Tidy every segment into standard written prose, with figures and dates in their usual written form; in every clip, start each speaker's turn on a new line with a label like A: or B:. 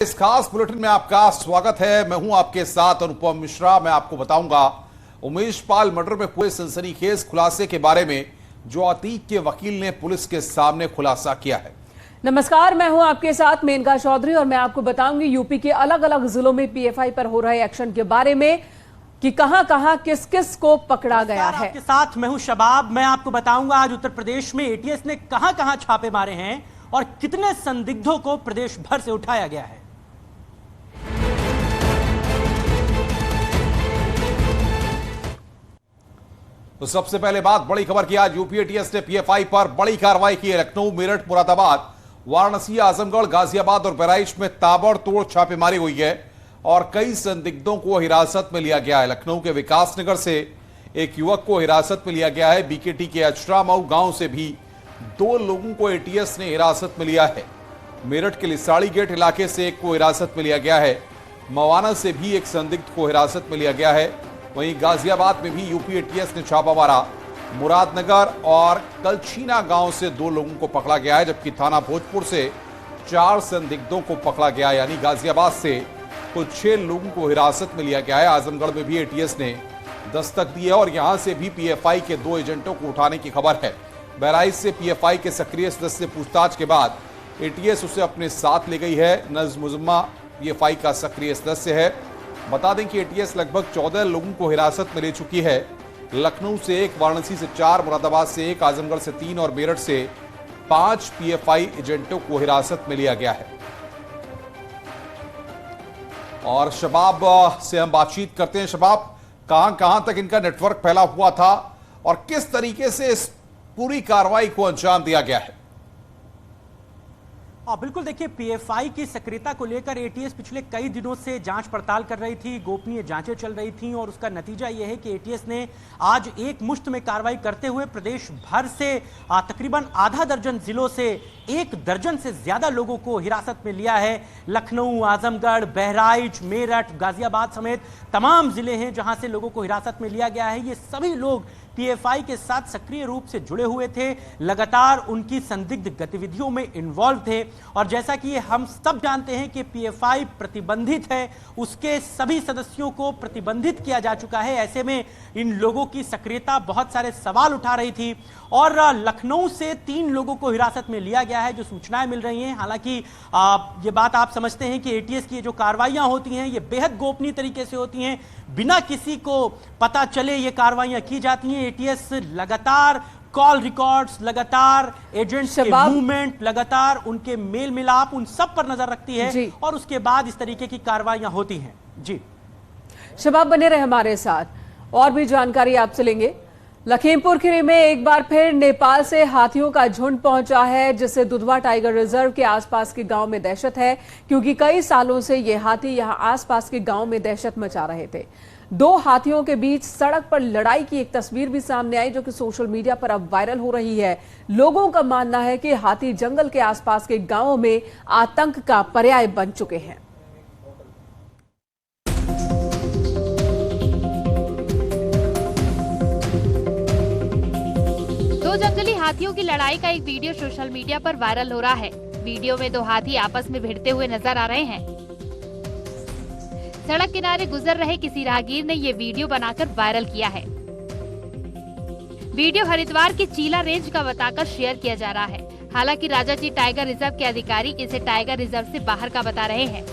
A: इस खास बुलेटिन में आपका स्वागत है। मैं हूं आपके साथ अनुपम मिश्रा। मैं आपको बताऊंगा उमेश पाल मर्डर में हुए सनसनीखेज खुलासे के बारे में जो अतीक के वकील ने पुलिस के सामने खुलासा किया है।
B: नमस्कार, मैं हूं आपके साथ मेनका चौधरी और मैं आपको बताऊंगी यूपी के अलग अलग जिलों में पीएफआई पर हो रहे एक्शन के बारे में कि कहां किस किस को पकड़ा गया है।
C: आपके साथ मैं हूं शबाब। मैं आपको बताऊंगा आज उत्तर प्रदेश में एटीएस ने कहां छापे मारे हैं और कितने संदिग्धों को प्रदेश भर से उठाया गया है।
A: तो सबसे पहले बात बड़ी खबर की। आज यूपी एटीएस ने पीएफआई पर बड़ी कार्रवाई की है। लखनऊ, मेरठ, मुरादाबाद, वाराणसी, आजमगढ़, गाजियाबाद और बहराइच में ताबड़तोड़ छापेमारी हुई है और कई संदिग्धों को हिरासत में लिया गया है। लखनऊ के विकास नगर से एक युवक को हिरासत में लिया गया है। बीकेटी के अचरामऊ गांव से भी 2 लोगों को एटीएस ने हिरासत में लिया है। मेरठ के लिसाड़ी गेट इलाके से एक को हिरासत में लिया गया है। मवाना से भी एक संदिग्ध को हिरासत में लिया गया है। वहीं गाजियाबाद में भी यूपी एटीएस ने छापा मारा। मुरादनगर और कलछीना गांव से 2 लोगों को पकड़ा गया है, जबकि थाना भोजपुर से 4 संदिग्धों को पकड़ा गया है। यानी गाजियाबाद से कुल 6 लोगों को हिरासत में लिया गया है। आजमगढ़ में भी एटीएस ने दस्तक दी है और यहां से भी पीएफआई के 2 एजेंटों को उठाने की खबर है। बहराइच से पीएफआई के सक्रिय सदस्य से पूछताछ के बाद एटीएस उसे अपने साथ ले गई है। नज्म मुजम्मा पीएफआई का सक्रिय सदस्य है। बता दें कि एटीएस लगभग 14 लोगों को हिरासत में ले चुकी है। लखनऊ से 1, वाराणसी से 4, मुरादाबाद से 1, आजमगढ़ से 3 और मेरठ से 5 पीएफआई एजेंटों को हिरासत में लिया गया है। और शबाब से हम बातचीत करते हैं। शबाब, कहां तक इनका नेटवर्क फैला हुआ था और किस तरीके से इस पूरी कार्रवाई को अंजाम दिया गया है?
C: बिल्कुल, देखिए, पीएफआई की सक्रियता को लेकर एटीएस पिछले कई दिनों से जांच पड़ताल कर रही थी, गोपनीय जांचें चल रही थी और उसका नतीजा यह है कि एटीएस ने आज एक मुश्त में कार्रवाई करते हुए प्रदेश भर से तकरीबन आधा दर्जन जिलों से 1 दर्जन से ज्यादा लोगों को हिरासत में लिया है। लखनऊ, आजमगढ़, बहराइच, मेरठ, गाजियाबाद समेत तमाम जिले हैं जहां से लोगों को हिरासत में लिया गया है। ये सभी लोग पीएफआई के साथ सक्रिय रूप से जुड़े हुए थे, लगातार उनकी संदिग्ध गतिविधियों में इन्वॉल्व थे और जैसा कि हम सब जानते हैं कि पीएफआई प्रतिबंधित है, उसके सभी सदस्यों को प्रतिबंधित किया जा चुका है। ऐसे में इन लोगों की सक्रियता बहुत सारे सवाल उठा रही थी और लखनऊ से 3 लोगों को हिरासत में लिया गया है, जो सूचनाएं मिल रही हैं। हालांकि ये बात आप समझते हैं कि एटीएस की जो कार्रवाइयां होती हैं ये बेहद गोपनीय तरीके से होती हैं, बिना किसी को पता चले ये कार्रवाइयां की जाती हैं। एटीएस लगातार कॉल रिकॉर्ड्स, लगातार एजेंट्स के मूवमेंट, लगातार उनके मेल मिलाप, उन सब पर नजर रखती है और उसके बाद इस तरीके की कार्रवाइयां होती हैं। जी
B: शबाब, बने रहे हमारे साथ, और भी जानकारी आपसे लेंगे। लखीमपुर खीरी में एक बार फिर नेपाल से हाथियों का झुंड पहुंचा है, जिससे दुधवा टाइगर रिजर्व के आसपास के गांव में दहशत है, क्योंकि कई सालों से ये हाथी यहां आसपास के गांव में दहशत मचा रहे थे। 2 हाथियों के बीच सड़क पर लड़ाई की एक तस्वीर भी सामने आई, जो कि सोशल मीडिया पर अब वायरल हो रही है। लोगों का मानना है कि हाथी जंगल के आसपास के गांवों में आतंक का पर्याय बन चुके हैं।
D: दो जंगली हाथियों की लड़ाई का एक वीडियो सोशल मीडिया पर वायरल हो रहा है। वीडियो में 2 हाथी आपस में भिड़ते हुए नजर आ रहे हैं। सड़क किनारे गुजर रहे किसी राहगीर ने ये वीडियो बनाकर वायरल किया है। वीडियो हरिद्वार की चीला रेंज का बताकर शेयर किया जा रहा है। हालांकि राजाजी टाइगर रिजर्व के अधिकारी इसे टाइगर रिजर्व से बाहर का बता रहे हैं।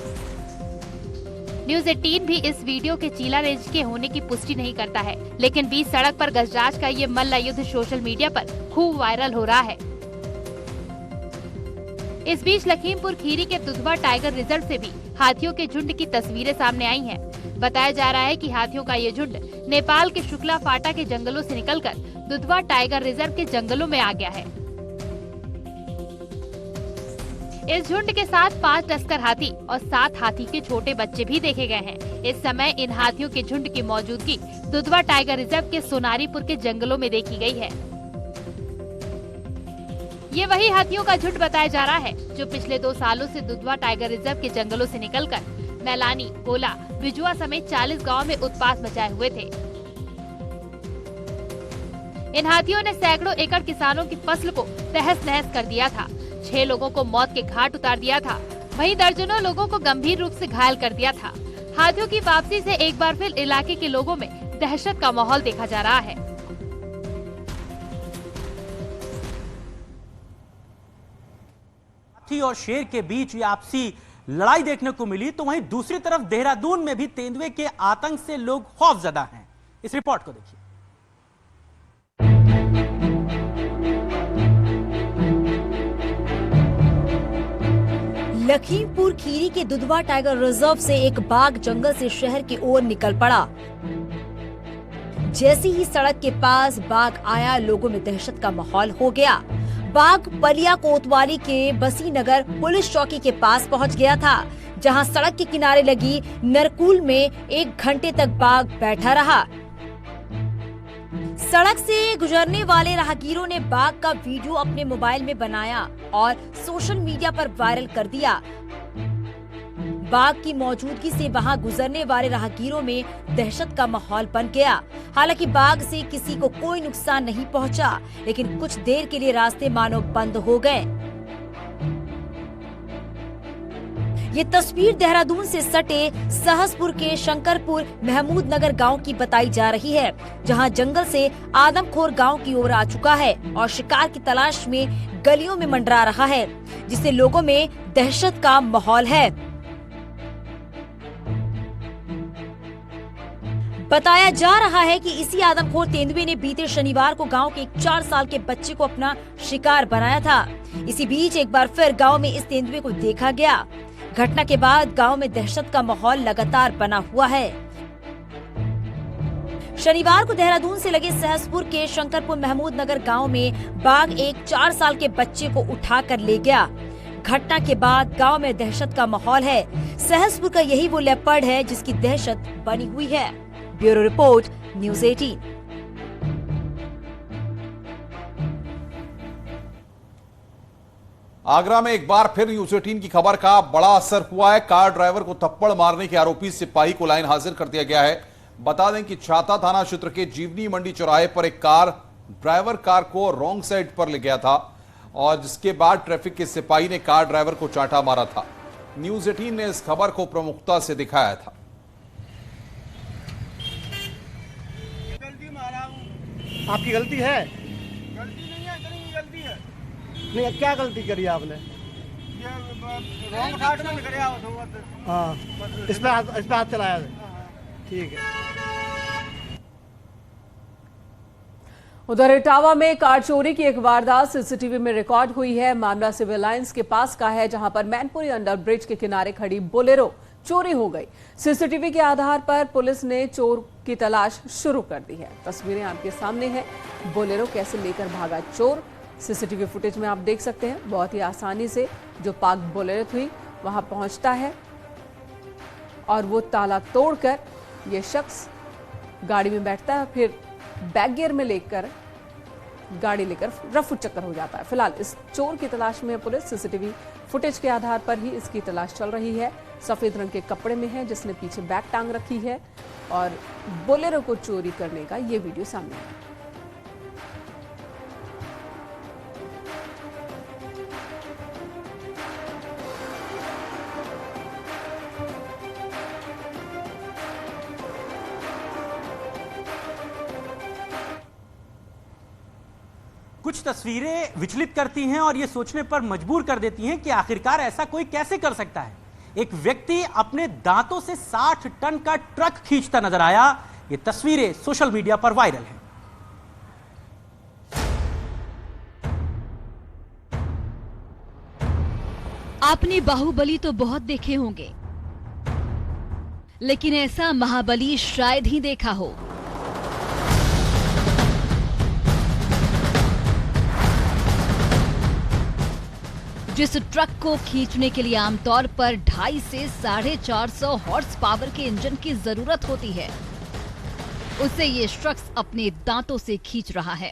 D: न्यूज़ 18 भी इस वीडियो के चीला रेंज के होने की पुष्टि नहीं करता है, लेकिन बीच सड़क पर गजराज का ये मल्ल युद्ध सोशल मीडिया पर खूब वायरल हो रहा है। इस बीच लखीमपुर खीरी के दुधवा टाइगर रिजर्व से भी हाथियों के झुंड की तस्वीरें सामने आई हैं। बताया जा रहा है कि हाथियों का ये झुंड नेपाल के शुक्ला फाटा के जंगलों से निकलकर दुधवा टाइगर रिजर्व के जंगलों में आ गया है। इस झुंड के साथ 5 टस्कर हाथी और 7 हाथी के छोटे बच्चे भी देखे गए हैं। इस समय इन हाथियों के झुंड की मौजूदगी दुधवा टाइगर रिजर्व के सोनारीपुर के जंगलों में देखी गई है। ये वही हाथियों का झुंड बताया जा रहा है जो पिछले 2 सालों से दुधवा टाइगर रिजर्व के जंगलों से निकलकर मैलानी, कोला, बिजुआ समेत 40 गाँव में उत्पात मचाए हुए थे। इन हाथियों ने सैकड़ों एकड़ किसानों की फसल को तहस नहस कर दिया था। 6 लोगों को मौत के घाट उतार दिया था। वहीं दर्जनों लोगों को गंभीर रूप से घायल कर दिया था। हाथियों की वापसी से एक बार फिर इलाके के लोगों में दहशत का माहौल देखा जा रहा है।
C: हाथी और शेर के बीच ये आपसी लड़ाई देखने को मिली, तो वहीं दूसरी तरफ देहरादून में भी तेंदुए के आतंक से लोग खौफजदा हैं। इस रिपोर्ट को देखिए।
E: लखीमपुर खीरी के दुधवा टाइगर रिजर्व से एक बाघ जंगल से शहर की ओर निकल पड़ा। जैसे ही सड़क के पास बाघ आया, लोगों में दहशत का माहौल हो गया। बाघ पलिया कोतवाली के बसीनगर पुलिस चौकी के पास पहुंच गया था, जहां सड़क के किनारे लगी नरकूल में 1 घंटे तक बाघ बैठा रहा। सड़क से गुजरने वाले राहगीरों ने बाघ का वीडियो अपने मोबाइल में बनाया और सोशल मीडिया पर वायरल कर दिया। बाघ की मौजूदगी से वहां गुजरने वाले राहगीरों में दहशत का माहौल बन गया। हालांकि बाघ से किसी को कोई नुकसान नहीं पहुंचा, लेकिन कुछ देर के लिए रास्ते मानो बंद हो गए। ये तस्वीर देहरादून से सटे सहसपुर के शंकरपुर महमूद नगर गाँव की बताई जा रही है, जहां जंगल से आदमखोर गांव की ओर आ चुका है और शिकार की तलाश में गलियों में मंडरा रहा है, जिससे लोगों में दहशत का माहौल है। बताया जा रहा है कि इसी आदमखोर तेंदुए ने बीते शनिवार को गांव के एक 4 साल के बच्चे को अपना शिकार बनाया था। इसी बीच एक बार फिर गांव में इस तेंदुए को देखा गया। घटना के बाद गांव में दहशत का माहौल लगातार बना हुआ है। शनिवार को देहरादून से लगे सहसपुर के शंकरपुर महमूद नगर गाँव में बाघ एक 4 साल के बच्चे को उठाकर ले गया। घटना के बाद गांव में दहशत का माहौल है। सहसपुर का यही वो लेपर्ड है जिसकी दहशत बनी हुई है। Bureau report, news 18।
A: आगरा में एक बार फिर न्यूज़ 18 की खबर का बड़ा असर हुआ है। कार ड्राइवर को थप्पड़ मारने के आरोपी सिपाही को लाइन हाजिर कर दिया गया है। बता दें कि छाता थाना क्षेत्र के जीवनी मंडी चौराहे पर एक ड्राइवर कार को रॉन्ग साइड पर ले गया था और जिसके बाद ट्रैफिक के सिपाही ने कार ड्राइवर को चांटा मारा था। न्यूज़ 18 ने इस खबर को प्रमुखता से दिखाया था।
F: आपकी गलती है?
G: गलती नहीं है, इतनी गलती है।
F: नहीं, क्या गलती करी आपने?
G: ये रॉन्ग साइड में निकल गया तो
F: हाँ, इस पे हाथ चलाया था। ठीक है।
B: उधर इटावा में कार चोरी की एक वारदात सीसीटीवी में रिकॉर्ड हुई है। मामला सिविल लाइंस के पास का है, जहां पर मैनपुरी अंडर ब्रिज के किनारे खड़ी बोलेरो चोरी हो गई। सीसीटीवी के आधार पर पुलिस ने चोर की तलाश शुरू कर दी है। तस्वीरें आपके सामने हैं, बोलेरो कैसे लेकर भागा चोर। सीसीटीवी फुटेज में आप देख सकते हैं, बहुत ही आसानी से जो पार्क बोलेरो थी वहां पहुंचता है और वो ताला तोड़कर ये शख्स गाड़ी में बैठता है, फिर बैक गियर में लेकर गाड़ी लेकर रफू चक्कर हो जाता है। फिलहाल इस चोर की तलाश में पुलिस सीसीटीवी फुटेज के आधार पर ही इसकी तलाश चल रही है। सफेद रंग के कपड़े में है, जिसने पीछे बैग टांग रखी है और बोलेरो को चोरी करने का ये वीडियो सामने आया।
C: कुछ तस्वीरें विचलित करती हैं और ये सोचने पर मजबूर कर देती हैं कि आखिरकार ऐसा कोई कैसे कर सकता है। एक व्यक्ति अपने दांतों से 60 टन का ट्रक खींचता नजर आया। ये तस्वीरें सोशल मीडिया पर वायरल हैं।
H: आपने बाहुबली तो बहुत देखे होंगे, लेकिन ऐसा महाबली शायद ही देखा हो। जिस ट्रक को खींचने के लिए आमतौर पर 250 से 450 हॉर्स पावर के इंजन की जरूरत होती है, उसे ये शख्स अपने दांतों से खींच रहा है।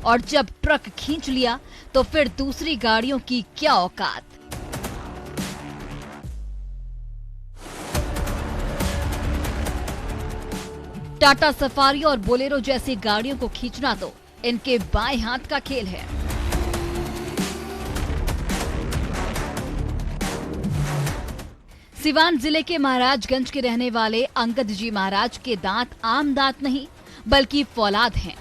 H: और जब ट्रक खींच लिया तो फिर दूसरी गाड़ियों की क्या औकात। टाटा सफारी और बोलेरो जैसी गाड़ियों को खींचना तो इनके बाएं हाथ का खेल है। सिवान जिले के महाराजगंज के रहने वाले अंगद जी महाराज के दांत आम दांत नहीं बल्कि फौलाद हैं।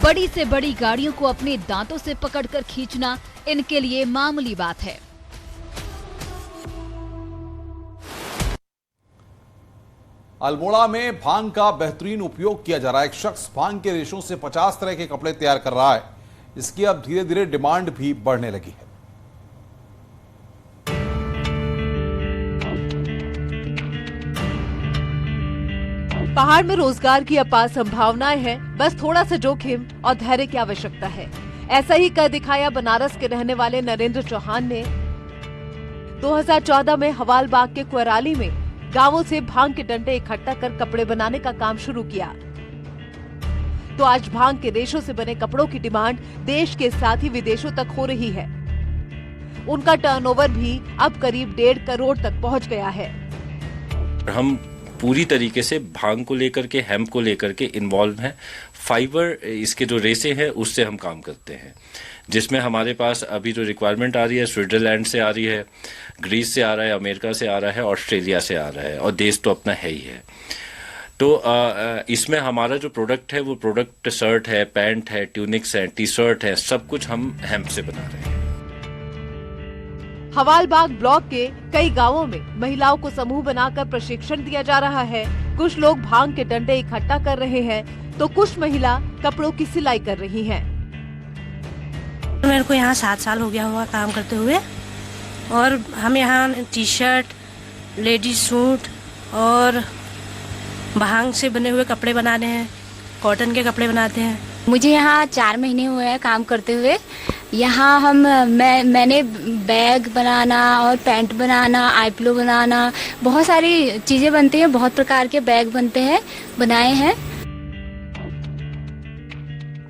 H: बड़ी से बड़ी गाड़ियों को अपने दांतों से पकड़कर खींचना इनके लिए मामूली बात है।
A: अल्मोड़ा में भांग का बेहतरीन उपयोग किया जा रहा है। एक शख्स भांग के रेशों से 50 तरह के कपड़े तैयार कर रहा है। इसकी अब धीरे धीरे डिमांड भी बढ़ने लगी है।
I: पहाड़ में रोजगार की अपार संभावनाएं हैं, बस थोड़ा सा जोखिम और धैर्य की आवश्यकता है। ऐसा ही कर दिखाया बनारस के रहने वाले नरेंद्र चौहान ने। 2014 में हवालबाग के क्वराली में गांवों से भांग के डंडे इकट्ठा कर कपड़े बनाने का काम शुरू किया। तो आज भांग के रेशों से बने कपड़ों की डिमांड देश के साथ ही विदेशों तक हो रही है। उनका टर्नओवर भी अब करीब 1.5 करोड़ तक पहुंच गया है।
J: हम पूरी तरीके से भांग को लेकर के, हेम्प को लेकर के इन्वॉल्व हैं। फाइबर इसके जो रेसे हैं उससे हम काम करते हैं, जिसमें हमारे पास अभी जो रिक्वायरमेंट आ रही है स्विट्जरलैंड से आ रही है, ग्रीस से आ रहा है, अमेरिका से आ रहा है, ऑस्ट्रेलिया से आ रहा है, और देश तो अपना है ही है। तो इसमें हमारा जो प्रोडक्ट है वो प्रोडक्ट शर्ट है, पैंट है, ट्यूनिक्स है, टी शर्ट है, सब कुछ हम हेम्प से बना रहे हैं।
I: हवालबाग ब्लॉक के कई गांवों में महिलाओं को समूह बनाकर प्रशिक्षण दिया जा रहा है। कुछ लोग भांग के डंडे इकट्ठा कर रहे हैं, तो कुछ महिला कपड़ों की सिलाई कर रही हैं।
K: मेरे को यहाँ 7 साल हो गया हुआ काम करते हुए, और हम यहाँ टी शर्ट, लेडीज सूट और भांग से बने हुए कपड़े बनाते हैं, कॉटन के कपड़े बनाते हैं।
L: मुझे यहाँ 4 महीने हुए हैं काम करते हुए। यहाँ मैंने बैग बनाना और पैंट बनाना, आईप्लो बनाना, बहुत सारी चीजें बनती हैं, बहुत प्रकार के बैग बनते हैं, बनाए हैं।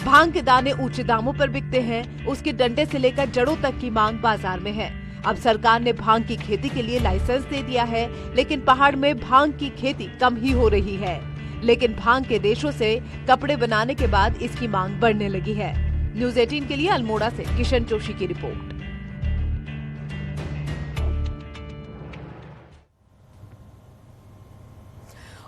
I: भांग के दाने ऊंचे दामों पर बिकते हैं, उसके डंडे से लेकर जड़ों तक की मांग बाजार में है। अब सरकार ने भांग की खेती के लिए लाइसेंस दे दिया है, लेकिन पहाड़ में भांग की खेती कम ही हो रही है। लेकिन भांग के रेशों से कपड़े बनाने के बाद इसकी मांग बढ़ने लगी है। न्यूज़ 18 के लिए अल्मोड़ा से किशन जोशी की रिपोर्ट।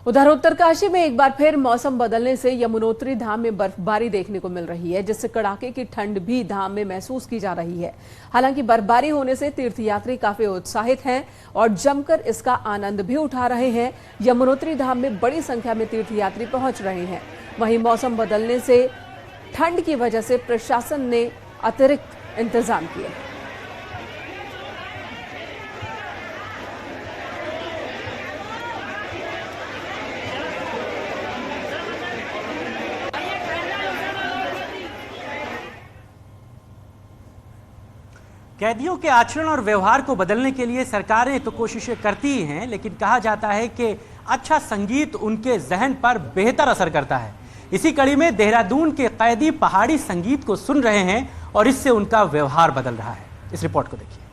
B: उधर उत्तरकाशी में एक बार फिर मौसम बदलने से यमुनोत्री धाम में बर्फबारी देखने को मिल रही है, जिससे कड़ाके की ठंड भी धाम में महसूस की जा रही है। हालांकि बर्फबारी होने से तीर्थयात्री काफी उत्साहित हैं और जमकर इसका आनंद भी उठा रहे हैं। यमुनोत्री धाम में बड़ी संख्या में तीर्थयात्री पहुंच रहे हैं। वहीं मौसम बदलने से ठंड की वजह से प्रशासन ने अतिरिक्त इंतजाम किए।
C: कैदियों के आचरण और व्यवहार को बदलने के लिए सरकारें तो कोशिशें करती ही हैं, लेकिन कहा जाता है कि अच्छा संगीत उनके जहन पर बेहतर असर करता है। इसी कड़ी में देहरादून के कैदी पहाड़ी संगीत को सुन रहे हैं और इससे उनका व्यवहार बदल रहा है। इस रिपोर्ट को देखिए।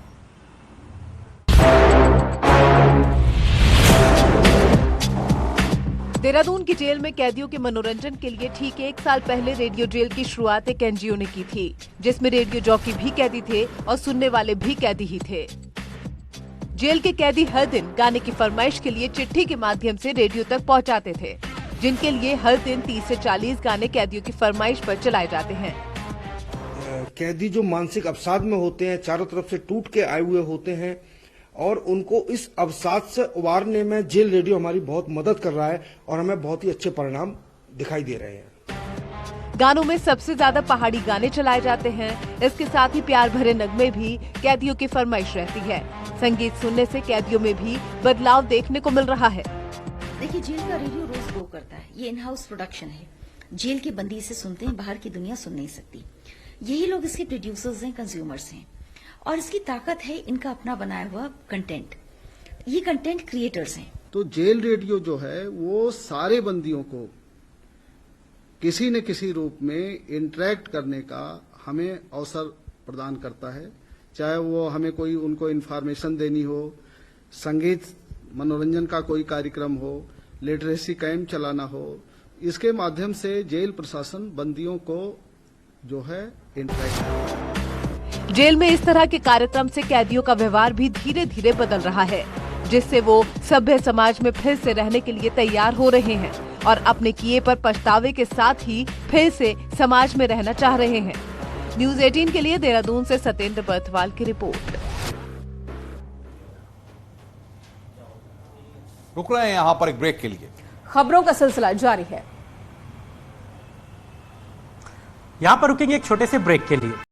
I: देहरादून की जेल में कैदियों के मनोरंजन के लिए ठीक 1 साल पहले रेडियो जेल की शुरुआत एक एनजीओ ने की थी, जिसमें रेडियो जॉकी भी कैदी थे और सुनने वाले भी कैदी ही थे। जेल के कैदी हर दिन गाने की फरमाइश के लिए चिट्ठी के माध्यम से रेडियो तक पहुंचाते थे, जिनके लिए हर दिन 30 से 40 गाने कैदियों की फरमाइश पर चलाए जाते हैं।
F: कैदी जो मानसिक अवसाद में होते हैं, चारों तरफ से टूट के आए हुए होते हैं, और उनको इस अवसाद से उबारने में जेल रेडियो हमारी बहुत मदद कर रहा है और हमें बहुत ही अच्छे परिणाम दिखाई दे रहे हैं।
I: गानों में सबसे ज्यादा पहाड़ी गाने चलाए जाते हैं। इसके साथ ही प्यार भरे नगमे भी कैदियों की फरमाइश रहती है। संगीत सुनने से कैदियों में भी बदलाव देखने को मिल रहा है।
M: देखिए, जेल का रेडियो रोज ग्रो करता है। ये इन हाउस प्रोडक्शन है। जेल के बंदी इसे सुनते हैं, बाहर की दुनिया सुन नहीं सकती। यही लोग इसके प्रोड्यूसर्स हैं, कंज्यूमर्स हैं, और इसकी ताकत है इनका अपना बनाया हुआ कंटेंट। ये कंटेंट क्रिएटर्स हैं।
N: तो जेल रेडियो जो है वो सारे बंदियों को किसी न किसी रूप में इंटरेक्ट करने का हमें अवसर प्रदान करता है, चाहे वो हमें कोई उनको इन्फॉर्मेशन देनी हो, संगीत मनोरंजन का कोई कार्यक्रम हो, लिटरेसी कैंप चलाना हो, इसके माध्यम से जेल प्रशासन बंदियों को जो है इंटरेक्ट।
I: जेल में इस तरह के कार्यक्रम से कैदियों का व्यवहार भी धीरे धीरे बदल रहा है, जिससे वो सभ्य समाज में फिर से रहने के लिए तैयार हो रहे हैं और अपने किए पर पछतावे के साथ ही फिर से समाज में रहना चाह रहे हैं। न्यूज़ 18 के लिए देहरादून से सत्येंद्र बर्थवाल की रिपोर्ट।
A: रुक रहे हैं यहां पर एक ब्रेक के लिए।
B: खबरों का सिलसिला जारी है।
C: यहां पर रुकेंगे एक छोटे से ब्रेक के लिए।